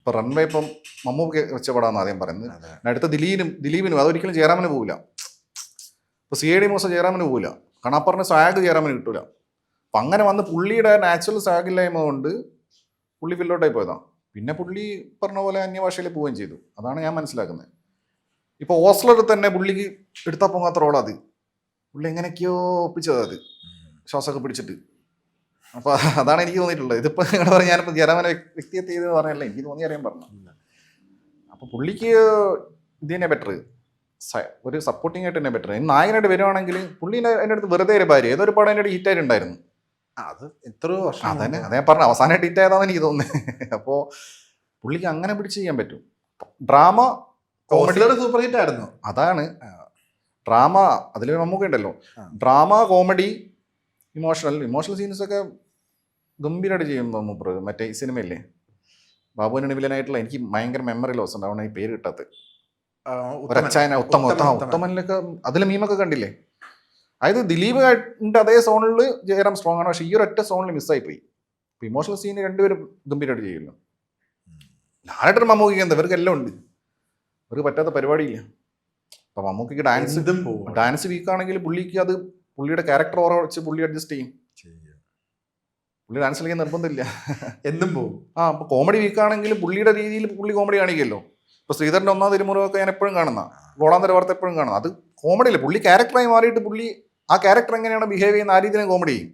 ഇപ്പൊ റൺവേ ഇപ്പം മമ്മൂക്ക് വെച്ച പടാന്ന് ആദ്യം പറയുന്നത്. അടുത്ത ദിലീപിനും അതൊരിക്കലും ജയറാമിന് പോകില്ല. ഇപ്പൊ CID മൂസ ജയറാമിന് പോകില്ല. കണാപ്പറിന് സ്വാഗ് ജയറാമിന് കിട്ടൂല. അപ്പൊ അങ്ങനെ വന്ന് പുള്ളിയുടെ നാച്ചുറൽ സ്വാഗില്ലായ്മ കൊണ്ട് പുള്ളി ഫില്ലോട്ടായി പോയതാണ്. പിന്നെ പുള്ളി പറഞ്ഞ പോലെ അന്യഭാഷയിൽ പോവുകയും ചെയ്തു. അതാണ് ഞാൻ മനസ്സിലാക്കുന്നത്. ഇപ്പൊ ഓസ്ലർ തന്നെ പുള്ളിക്ക് എടുത്താൽ പോകാത്ത റോളാത്. പുള്ളി എങ്ങനെയൊക്കെയോ ഒപ്പിച്ചത് അത് ശ്വാസമൊക്കെ പിടിച്ചിട്ട്. അപ്പൊ അതാണ് എനിക്ക് തോന്നിയിട്ടുള്ളത്. ഇതിപ്പോ നിങ്ങളുടെ പറഞ്ഞ ഞാനിപ്പോ ജയറാമനെ വ്യക്തിഹത്യ ചെയ്തെന്ന് പറഞ്ഞല്ല, എനിക്ക് തോന്നി അറിയാൻ പറഞ്ഞു. അപ്പൊ പുള്ളിക്ക് ഇത് തന്നെ ബെറ്റർ, ഒരു സപ്പോർട്ടിംഗ് ആയിട്ട് തന്നെ ബെറ്റർ. നായകനായിട്ട് വരുവാണെങ്കിൽ പുള്ളി എൻ്റെ അടുത്ത് വെറുതെ ഒരു ഭാര്യ ഏതൊരു പടം എൻ്റെ ഹിറ്റ് ആയിട്ടുണ്ടായിരുന്നു. അത് എത്രയോ വർഷം അതന്നെ അതേ പറഞ്ഞ അവസാനമായിട്ട് ഹിറ്റ് ആയതാന്ന് എനിക്ക് തോന്നുന്നത്. അപ്പോൾ പുള്ളിക്ക് അങ്ങനെ പിടിച്ച് ചെയ്യാൻ പറ്റും. ഡ്രാമ കോമഡി സൂപ്പർ ഹിറ്റ് ആയിരുന്നു. അതാണ് ഡ്രാമ, അതിൽ നമുക്ക് ഉണ്ടല്ലോ ഡ്രാമ, കോമഡി, ഇമോഷണൽ സീൻസ് ഒക്കെ ഗംഭീരമായിട്ട് ചെയ്യുമ്പോൾ മൂപ്പർ. മറ്റേ ഈ സിനിമയില്ലേ ബാബുവിന് വില്ലനായിട്ടുള്ള, എനിക്ക് ഭയങ്കര മെമ്മറി ലോസ് ഉണ്ട്, അവിടെ ഈ പേര് കിട്ടാത്ത ഉത്തമനിലൊക്കെ അതിൽ മീമൊക്കെ കണ്ടില്ലേ. അതായത് ദിലീപ് അതേ സോണിൽ ജയറാം സ്ട്രോങ് ആണ്, പക്ഷെ ഈ ഒരു ഒറ്റ സോണിൽ മിസ്സായി പോയി. ഇപ്പൊ ഇമോഷണൽ സീന് രണ്ടുപേരും ഗംഭീരമായിട്ട് ചെയ്യുമല്ലോ. ലാലേട്ടൻ മമ്മൂക്ക് എന്താ ഇവർക്ക് എല്ലാം ഉണ്ട്, ഇവർക്ക് പറ്റാത്ത പരിപാടിയില്ല. അപ്പൊ മമ്മൂക്ക് ഡാൻസ് വീക്കാണെങ്കിൽ പുള്ളിക്ക് അത് പുള്ളിയുടെ ക്യാരക്ടർ ഓറ വെച്ച് പുള്ളി അഡ്ജസ്റ്റ് ചെയ്യും. പുള്ളി ഡാൻസ് കളിക്കാൻ നിർബന്ധമില്ല, എന്തും പോകും. അപ്പൊ കോമഡി വീക്കാണെങ്കിൽ പുള്ളിയുടെ രീതിയിൽ പുള്ളി കോമഡി കാണിക്കുമല്ലോ. ഇപ്പൊ ശ്രീധരന്റെ ഒന്നാം തിരുമുറൊക്കെ ഞാൻ എപ്പോഴും കാണുന്ന, ഗോളാന്തര വാർത്ത എപ്പോഴും കാണുന്ന, അത് കോമഡി അല്ലേ. പുള്ളി ക്യാരക്ടറായി മാറിയിട്ട് പുള്ളി ആ ക്യാരക്ടർ എങ്ങനെയാണ് ബിഹേവ് ചെയ്യുന്ന ആ രീതിയിൽ കോമഡി ചെയ്യും.